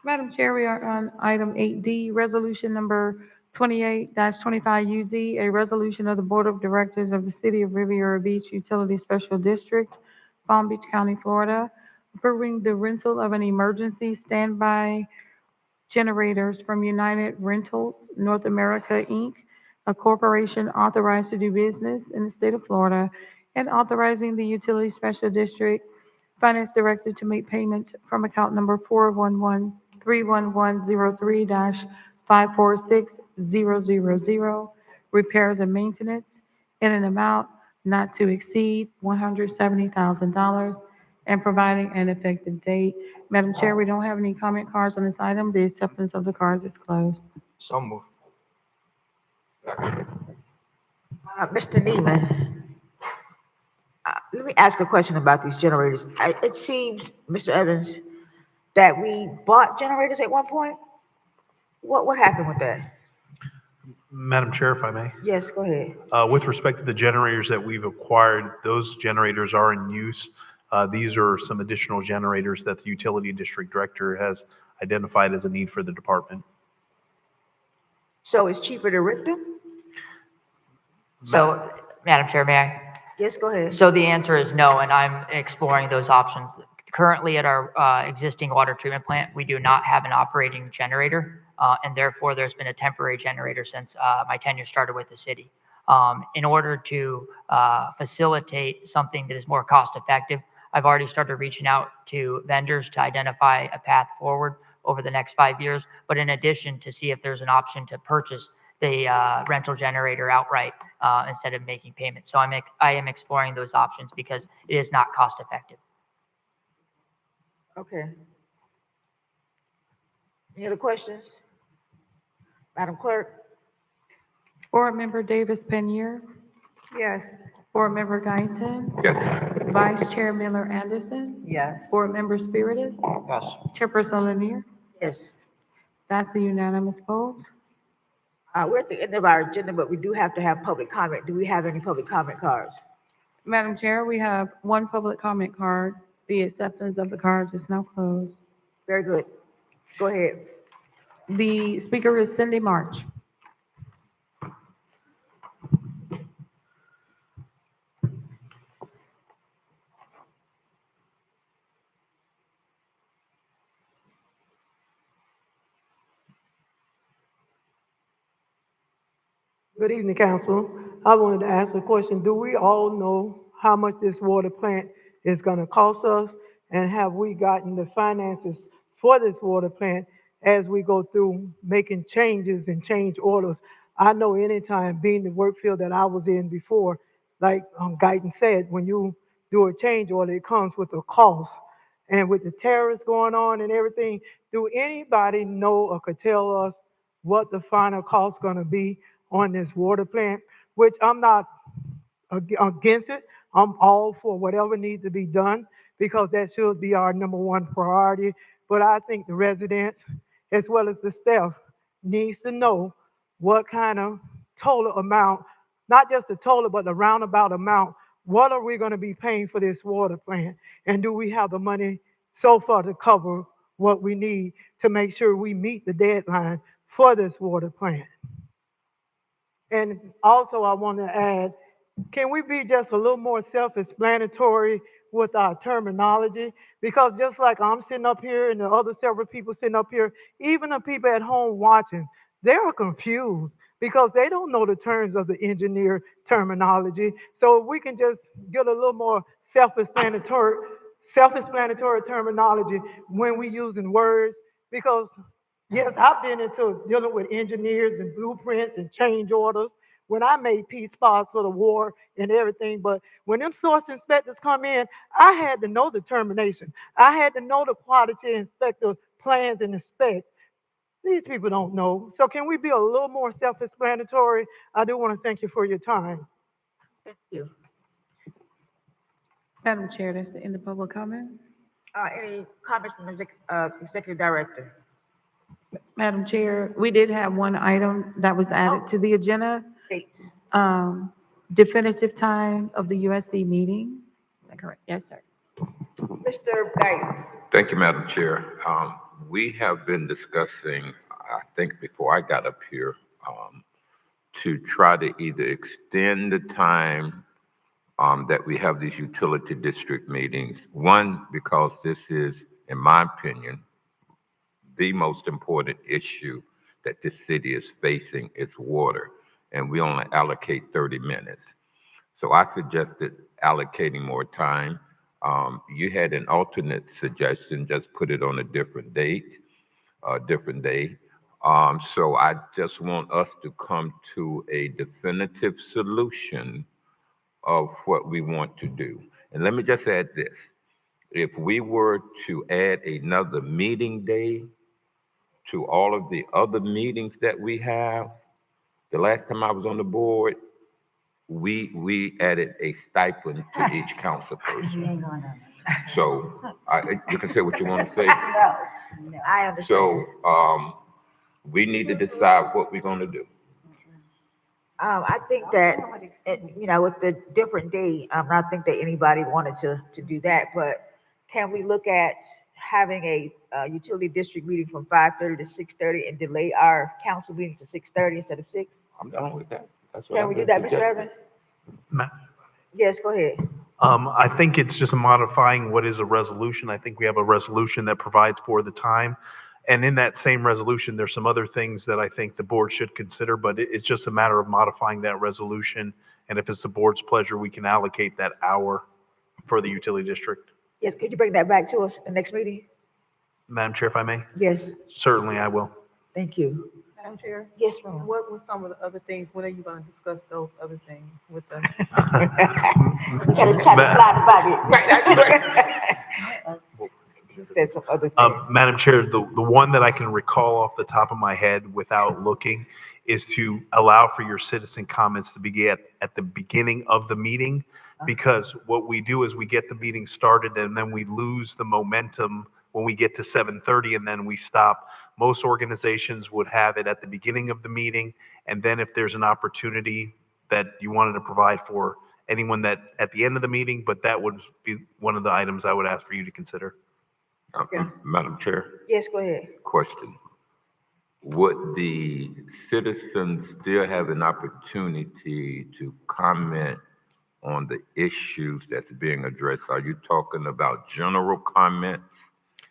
Madam Chair, we are on item 8D, resolution number 28-25UD, a resolution of the Board of Directors of the City of Riviera Beach Utility Special District, Palm Beach County, Florida, approving the rental of an emergency standby generators from United Rentals North America, Inc., a corporation authorized to do business in the state of Florida, and authorizing the Utility Special District Finance Director to make payments from account number 411-31103-546000, repairs and maintenance, in an amount not to exceed $170,000, and providing an effective date. Madam Chair, we don't have any comment cards on this item. The acceptance of the cards is closed. So moved. Mr. Neiman, let me ask a question about these generators. It seems, Mr. Evans, that we bought generators at one point. What happened with that? Madam Chair, if I may. Yes, go ahead. With respect to the generators that we've acquired, those generators are in use. These are some additional generators that the utility district director has identified as a need for the department. So it's cheaper to rent them? So, Madam Chair, may I? Yes, go ahead. So the answer is no, and I'm exploring those options. Currently at our existing water treatment plant, we do not have an operating generator, and therefore there's been a temporary generator since my tenure started with the city. In order to facilitate something that is more cost effective, I've already started reaching out to vendors to identify a path forward over the next 5 years, but in addition to see if there's an option to purchase the rental generator outright instead of making payments. So I am exploring those options because it is not cost effective. Okay. Any other questions? Madam Clerk? Board Member Davis Penier, Yes. Board Member Guyton, Yes. Vice Chair Miller Anderson, Yes. Board Member Spiritus, Yes. Chairperson Lanier. Yes. That's the unanimous vote. We're at the end of our agenda, but we do have to have public comment. Do we have any public comment cards? Madam Chair, we have one public comment card. The acceptance of the cards is now closed. Very good. Go ahead. The speaker is Cindy March. Good evening, Council. I wanted to ask a question. Do we all know how much this water plant is going to cost us? And have we gotten the finances for this water plant as we go through making changes and change orders? I know anytime being the work field that I was in before, like Guyton said, when you do a change order, it comes with a cost. And with the tariffs going on and everything, do anybody know or could tell us what the final cost is going to be on this water plant? Which I'm not against it. I'm all for whatever needs to be done because that should be our number one priority. But I think the residents, as well as the staff, needs to know what kind of total amount, not just the total, but the roundabout amount. What are we going to be paying for this water plant? And do we have the money so far to cover what we need to make sure we meet the deadline for this water plant? And also I want to add, can we be just a little more self-explanatory with our terminology? Because just like I'm sitting up here and the other several people sitting up here, even the people at home watching, they're confused because they don't know the terms of the engineer terminology. So if we can just get a little more self-explanatory terminology when we using words, because yes, I've been into dealing with engineers and blueprints and change orders when I made peace spots for the war and everything. But when them source inspectors come in, I had to know the termination. I had to know the quality inspector plans and the specs. These people don't know. So can we be a little more self-explanatory? I do want to thank you for your time. Thank you. Madam Chair, that's the end of public comment. Any comments from the Executive Director? Madam Chair, we did have one item that was added to the agenda. Dates. Definitive time of the USD meeting. Is that correct? Yes, sir. Mr. Guyton. Thank you, Madam Chair. We have been discussing, I think before I got up here, to try to either extend the time that we have these utility district meetings. One, because this is, in my opinion, the most important issue that this city is facing is water, and we only allocate 30 minutes. So I suggested allocating more time. You had an alternate suggestion, just put it on a different date, different day. So I just want us to come to a definitive solution of what we want to do. And let me just add this. If we were to add another meeting day to all of the other meetings that we have, the last time I was on the board, we added a stipend to each council person. So you can say what you want to say. No, I understand. So we need to decide what we're going to do. I think that, with the different day, I think that anybody wanted to do that, but can we look at having a utility district meeting from 5:30 to 6:30 and delay our council meeting to 6:30 instead of 6? I'm done with that. That's what Can I've we do been that, Mr. suggesting. Evans? Yes, go ahead. I think it's just modifying what is a resolution. I think we have a resolution that provides for the time. And in that same resolution, there's some other things that I think the board should consider, but it's just a matter of modifying that resolution. And if it's the board's pleasure, we can allocate that hour for the utility district. Yes, could you bring that back to us in the next meeting? Madam Chair, if I may? Yes, Certainly, I will. thank you. Madam Chair? Yes, ma'am. What were some of the other things? When are you gonna discuss those other things with us? We gotta try to slide the body. He said some other things. Madam Chair, the one that I can recall off the top of my head without looking is to allow for your citizen comments to begin at the beginning of the meeting. Because what we do is we get the meeting started and then we lose the momentum when we get to 7:30 and then we stop. Most organizations would have it at the beginning of the meeting. And then if there's an opportunity that you wanted to provide for anyone that at the end of the meeting, but that would be one of the items I would ask for you to consider. Madam Chair, Yes, go ahead. question. Would the citizens still have an opportunity to comment on the issues that's being addressed? Are you talking about general comments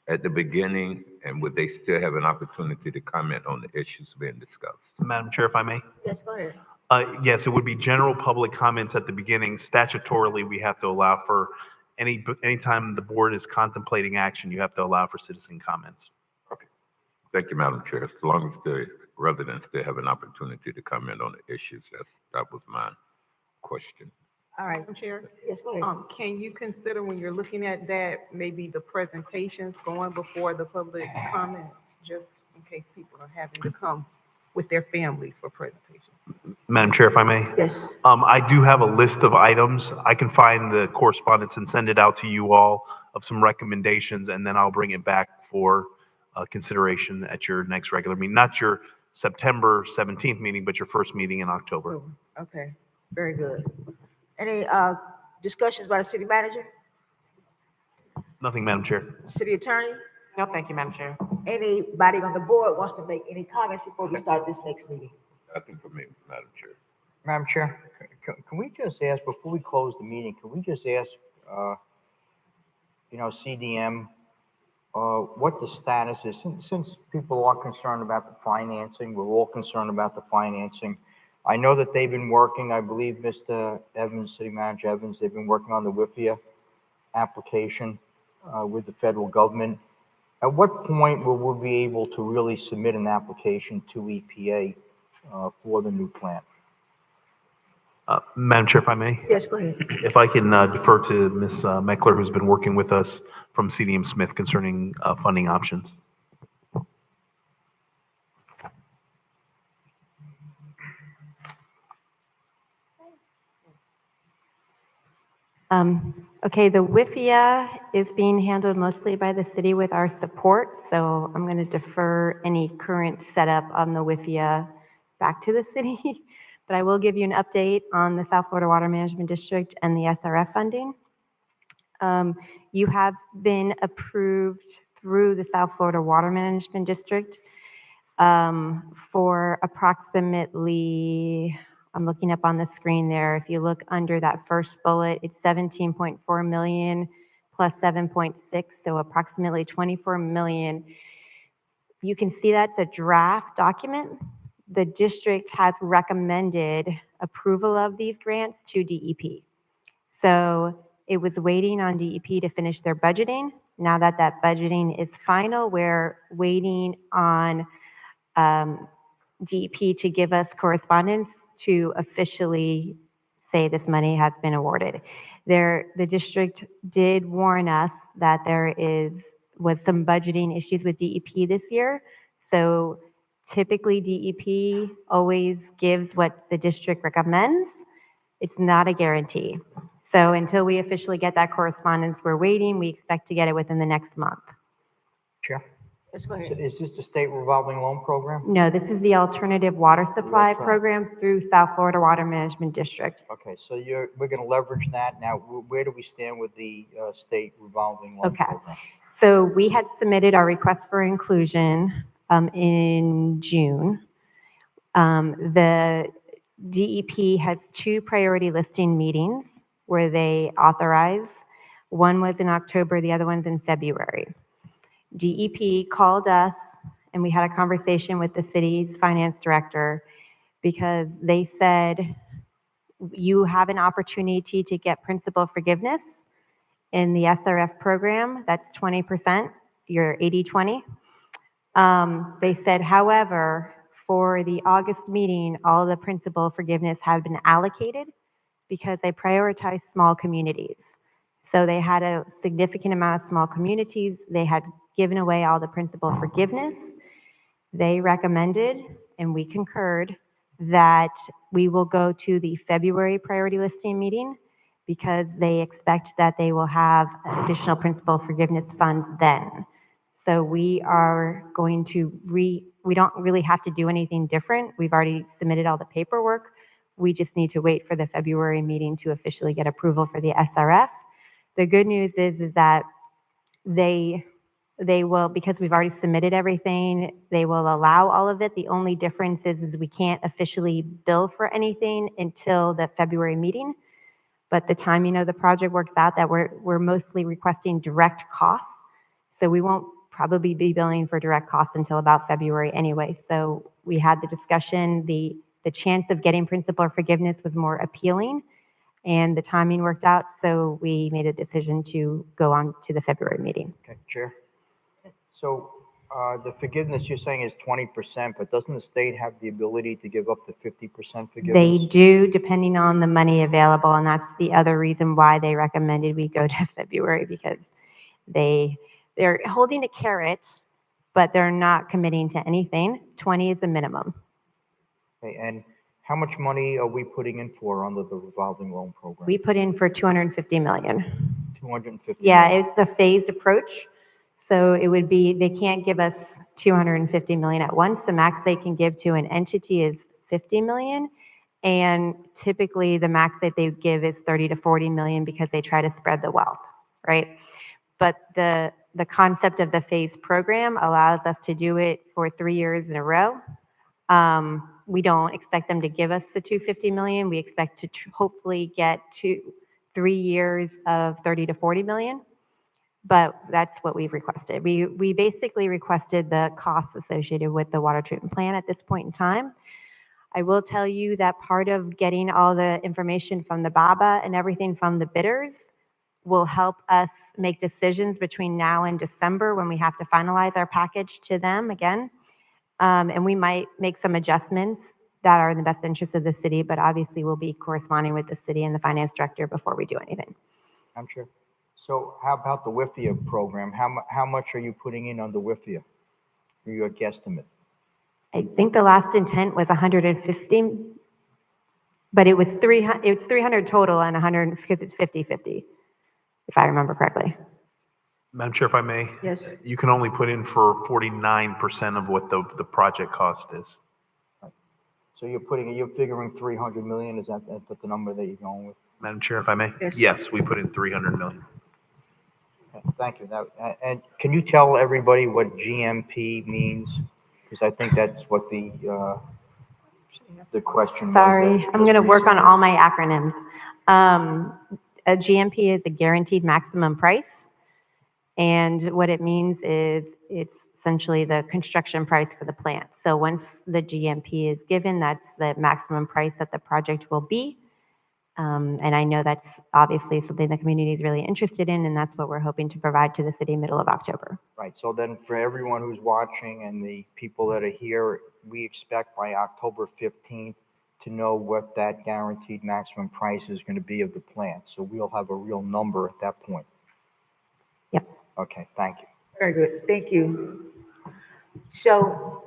at the beginning, and would they still have an opportunity to comment on the issues being discussed? Madam Chair, if I may? Yes, go ahead. Yes, it would be general public comments at the beginning. Statutorily, we have to allow for anytime the board is contemplating action, you have to allow for citizen comments. Okay. Thank you, Madam Chair. As long as the residents still have an opportunity to comment on the issues, that was my question. All right. Madam Chair? Yes, go ahead. Can you consider when you're looking at that, maybe the presentations going before the public comments, just in case people are having to come with their families for presentations? Madam Chair, if I may? Yes. I do have a list of items. I can find the correspondence and send it out to you all of some recommendations, and then I'll bring it back for consideration at your next regular meeting. Not your September 17th meeting, but your first meeting in October. Okay, very good. Any discussions by the city manager, Nothing, Madam Chair. city attorney? No, thank you, Madam Chair. Anybody on the board wants to make any comments before we start this next meeting? Nothing for me, Madam Chair. Madam Chair, can we just ask, before we close the meeting, can we just ask, CDM, what the status is? Since people are concerned about the financing, we're all concerned about the financing. I know that they've been working, I believe, Mr. Evans, City Manager Evans, they've been working on the WIFIA application with the federal government. At what point will we be able to really submit an application to EPA for the new plant? Madam Chair, if I may? Yes, go ahead. If I can defer to Ms. Meckler, who's been working with us from CDM Smith concerning funding options. Okay, the WIFIA is being handled mostly by the city with our support, so I'm going to defer any current setup on the WIFIA back to the city. But I will give you an update on the South Florida Water Management District and the SRF funding. You have been approved through the South Florida Water Management District for approximately, I'm looking up on the screen there. If you look under that first bullet, it's 17.4 million plus 7.6, so approximately 24 million. You can see that's a draft document. The district has recommended approval of these grants to DEP. So it was waiting on DEP to finish their budgeting. Now that that budgeting is final, we're waiting on DEP to give us correspondence to officially say this money has been awarded. The district did warn us that there was some budgeting issues with DEP this year. So typically DEP always gives what the district recommends. It's not a guarantee. So until we officially get that correspondence, we're waiting. We expect to get it within the next month. Chair? Let's go ahead. Is this the state revolving loan program? No, this is the alternative water supply Alternative. program through South Florida Water Management District. Okay, so we're going to leverage that. Now, where do we stand with the state revolving loan Okay. program? So we had submitted our request for inclusion in June. The DEP has 2 priority listing meetings where they authorize. One was in October, the other one's in February. DEP called us and we had a conversation with the city's finance director because they said, you have an opportunity to get principal forgiveness in the SRF program. That's 20%, you're 80-20. They said, however, for the August meeting, all the principal forgiveness have been allocated because they prioritize small communities. So they had a significant amount of small communities. They had given away all the principal forgiveness. They recommended, and we concurred, that we will go to the February priority listing meeting because they expect that they will have additional principal forgiveness funds then. So we are going to we don't really have to do anything different. We've already submitted all the paperwork. We just need to wait for the February meeting to officially get approval for the SRF. The good news is that they will, because we've already submitted everything, they will allow all of it. The only difference is we can't officially bill for anything until the February meeting. But the timing of the project works out that we're mostly requesting direct costs. So we won't probably be billing for direct costs until about February anyway. So we had the discussion, the chance of getting principal forgiveness was more appealing and the timing worked out. So we made a decision to go on to the February meeting. Okay, Chair. So the forgiveness you're saying is 20%, but doesn't the state have the ability to give up to 50% forgiveness? They do, depending on the money available. And that's the other reason why they recommended we go to February, because they're holding a carrot, but they're not committing to anything. 20 is the minimum. Okay, and how much money are we putting in for under the revolving loan program? We put in for 250 million. 250 Yeah, million. it's a phased approach. So it would be, they can't give us 250 million at once. The max they can give to an entity is 50 million. And typically the max that they give is 30 to 40 million because they try to spread the wealth, right? But the concept of the phased program allows us to do it for 3 years in a row. We don't expect them to give us the 250 million. We expect to hopefully get to 3 years of 30 to 40 million. But that's what we've requested. We basically requested the costs associated with the water treatment plant at this point in time. I will tell you that part of getting all the information from the BABA and everything from the bidders will help us make decisions between now and December when we have to finalize our package to them again. And we might make some adjustments that are in the best interest of the city, but obviously we'll be corresponding with the city and the finance director before we do anything. I'm sure. So how about the WIFIA program? How much are you putting in on the WIFIA for your guesstimate? I think the last intent was 150, but it was 300 total and 100 because it's 50-50. if I remember correctly. Madam Chair, if I may? Yes. You can only put in for 49% of what the project cost is. So you're figuring 300 million, is that the number that you're going with? Madam Chair, if I may? Yes. Yes, we put in 300 million. Okay, thank you. And can you tell everybody what GMP means? Because I think that's what the question was. Sorry, I'm going to work on all my acronyms. A GMP is a guaranteed maximum price. And what it means is it's essentially the construction price for the plant. So once the GMP is given, that's the maximum price that the project will be. And I know that's obviously something the community is really interested in, and that's what we're hoping to provide to the city middle of October. Right, so then for everyone who's watching and the people that are here, we expect by October 15th to know what that guaranteed maximum price is going to be of the plant. So we'll have a real number at that point. Yep. Okay, thank you. Very good, thank you. So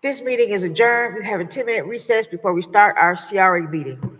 this meeting is adjourned. We have a 10-minute recess before we start our CRA meeting.